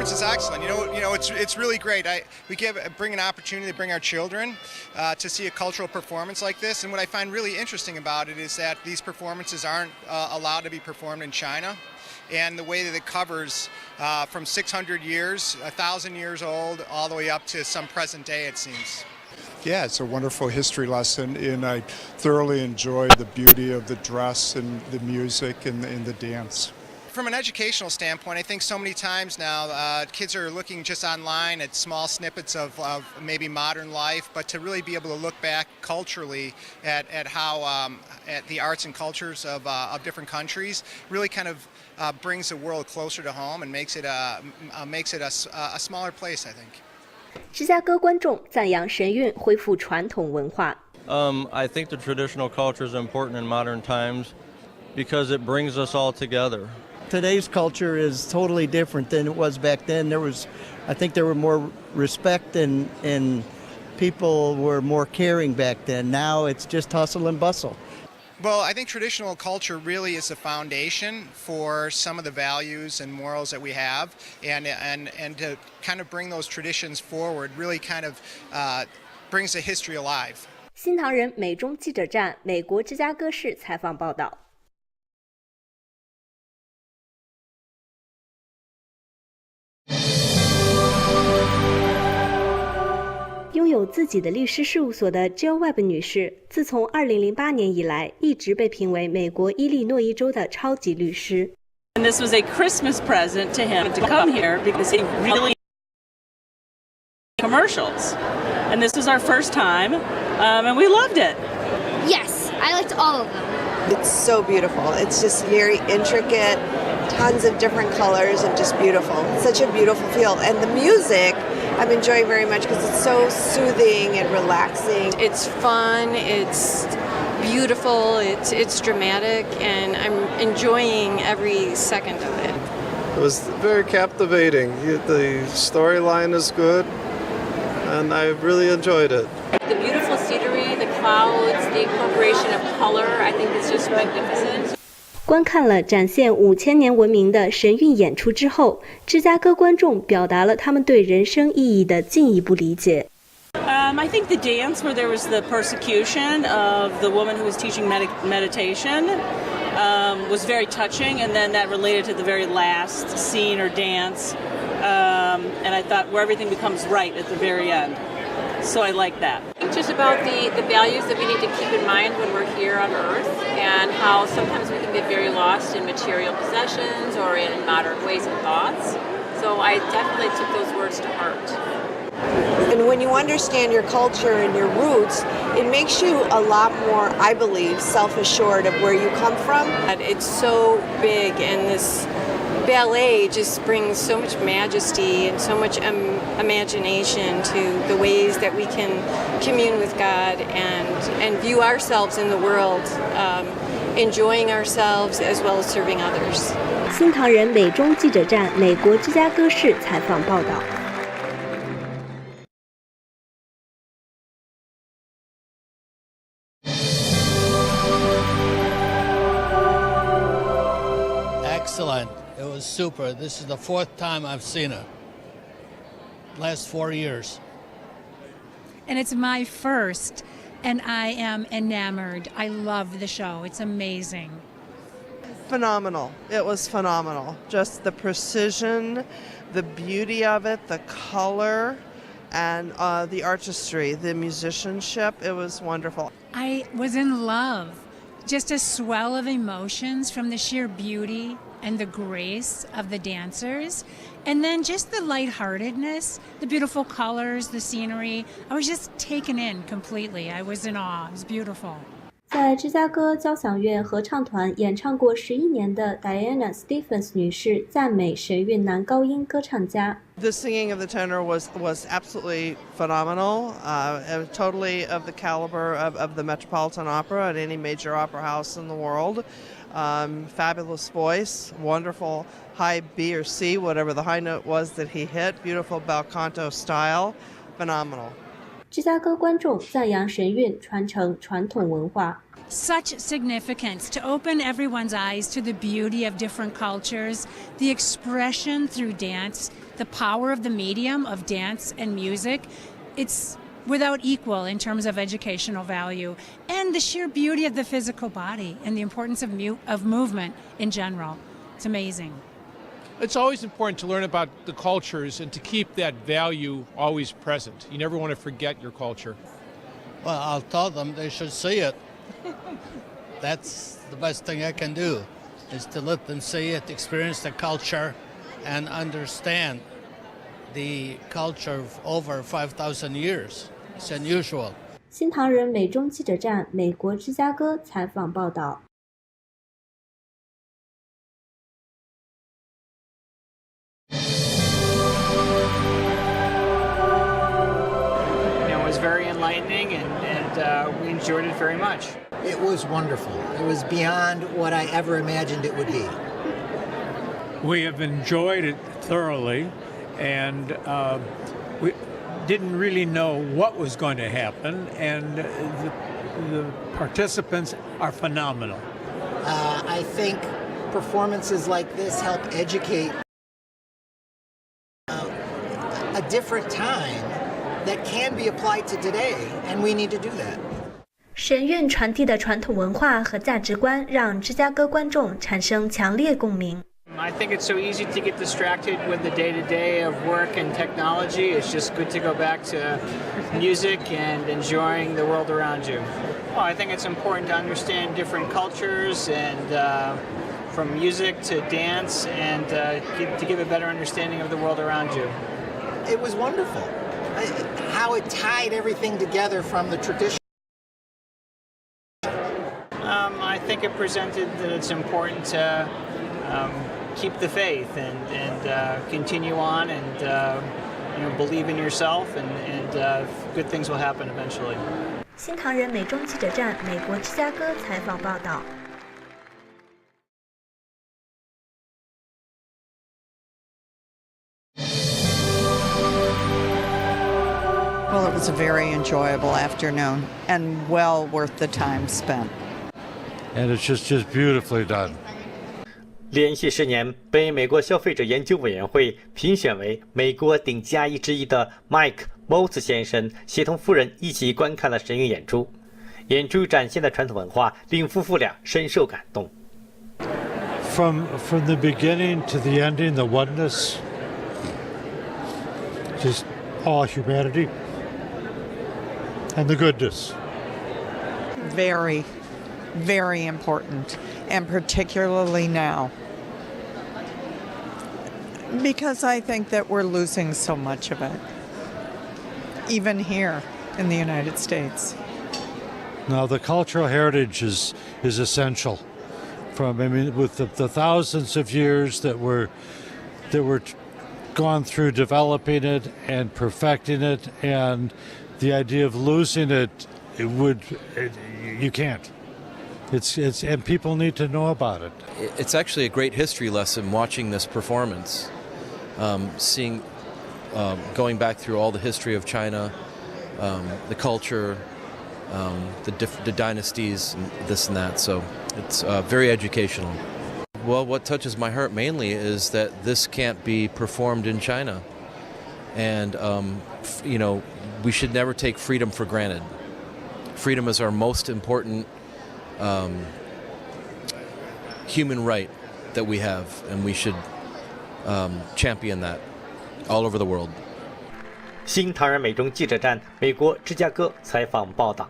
performance is excellent. It's really great. We bring an opportunity to bring our children to see a cultural performance like this. And what I find really interesting about it is that these performances aren't allowed to be performed in China. And the way that it covers from 600 years, 1,000 years old, all the way up to some present day, it seems. Yeah, it's a wonderful history lesson, and I thoroughly enjoy the beauty of the dress and the music and the dance. From an educational standpoint, I think so many times now kids are looking just online at small snippets of maybe modern life, but to really be able to look back culturally at how at the arts and cultures of different countries really kind of brings the world closer to home and makes it a smaller place, I think. 芝加哥观众赞扬神韵恢复传统文化。I think the traditional culture is important in modern times because it brings us all together. Today's culture is totally different than it was back then. I think there were more respect and people were more caring back then. Now it's just hustle and bustle. Well, I think traditional culture really is the foundation for some of the values and morals that we have, and to kind of bring those traditions forward really kind of brings the history alive. 新唐人美中记者站美国芝加哥市采访报道。拥有自己的律师事务所的 Jill Webb 女士，自从2008年以来，一直被评为美国伊利诺伊州的超级律师。And this was a Christmas present to him to come here because he really commercials. And this was our first time, and we loved it. Yes, I liked all of them. It's so beautiful. It's just very intricate, tons of different colors and just beautiful. It's such a beautiful feel. And the music I'm enjoying very much because it's so soothing and relaxing. It's fun, it's beautiful, it's dramatic, and I'm enjoying every second of it. It was very captivating. The storyline is good, and I really enjoyed it. The beautiful scenery, the clouds, the incorporation of color, I think is just magnificent. 观看了展现5000年文明的神韵演出之后，芝加哥观众表达了他们对人生意义的进一步理解。I think the dance where there was the persecution of the woman who was teaching meditation was very touching, and then that related to the very last scene or dance, and I thought where everything becomes right at the very end. So I like that. It's just about the values that we need to keep in mind when we're here on Earth, and how sometimes we can get very lost in material possessions or in modern ways and thoughts. So I definitely took those words to heart. And when you understand your culture and your roots, it makes you a lot more, I believe, self-assured of where you come from. It's so big, and this ballet just brings so much majesty and so much imagination to the ways that we can commune with God and view ourselves in the world, enjoying ourselves as well as serving others. 新唐人美中记者站美国芝加哥市采访报道。Excellent. It was super. This is the 4th time I've seen it. Last 4 years. And it's my first, and I am enamored. I love the show. It's amazing. Phenomenal. It was phenomenal. Just the precision, the beauty of it, the color, and the artistry, the musicianship. It was wonderful. I was in love. Just a swell of emotions from the sheer beauty and the grace of the dancers, and then just the lightheartedness, the beautiful colors, the scenery. I was just taken in completely. I was in awe. It was beautiful. 在芝加哥交响乐合唱团演唱过11年的 Diana Stephens 女士赞美神韵男高音歌唱家。The singing of the tenor was absolutely phenomenal, totally of the caliber of the Metropolitan Opera at any major opera house in the world. Fabulous voice, wonderful high B or C, whatever the high note was that he hit, beautiful bel canto style, phenomenal. 芝加哥观众赞扬神韵传承传统文化。Such significance to open everyone's eyes to the beauty of different cultures, the expression through dance, the power of the medium of dance and music, it's without equal in terms of educational value and the sheer beauty of the physical body and the importance of movement in general. It's amazing. It's always important to learn about the cultures and to keep that value always present. You never want to forget your culture. Well, I'll tell them they should see it. That's the best thing I can do, is to let them see it, experience the culture, and understand the culture of over 5,000 years. It's unusual. 新唐人美中记者站美国芝加哥采访报道。It was very enlightening, and we enjoyed it very much. It was wonderful. It was beyond what I ever imagined it would be. We have enjoyed it thoroughly, and we didn't really know what was going to happen, and the participants are phenomenal. I think performances like this help educate a different time that can be applied to today, and we need to do that. 神韵传递的传统文化和价值观让芝加哥观众产生强烈共鸣。I think it's so easy to get distracted with the day-to-day of work and technology. It's just good to go back to music and enjoying the world around you. Well, I think it's important to understand different cultures and from music to dance and to give a better understanding of the world around you. It was wonderful. How it tied everything together from the tradition. I think it presented that it's important to keep the faith and continue on and believe in yourself and good things will happen eventually. 新唐人美中记者站美国芝加哥采访报道。Well, it was a very enjoyable afternoon and well worth the time spent. And it's just beautifully done. 连续10年被美国消费者研究委员会评选为美国顶级阿姨之一的 Mike Moss 先生协同夫人一起观看了神韵演出。演出展现的传统文化令夫妇俩深受感动。From the beginning to the ending, the oneness, just all humanity and the goodness. Very, very important, and particularly now, because I think that we're losing so much of it, even here in the United States. Now, the cultural heritage is essential. With the thousands of years that were gone through developing it and perfecting it, and the idea of losing it, you can't. It's and people need to know about it. It's actually a great history lesson watching this performance, seeing, going back through all the history of China, the culture, the dynasties, and this and that. So it's very educational. Well, what touches my heart mainly is that this can't be performed in China, and we should never take freedom for granted. Freedom is our most important human right that we have, and we should champion that all over the world. 新唐人美中记者站美国芝加哥采访报道。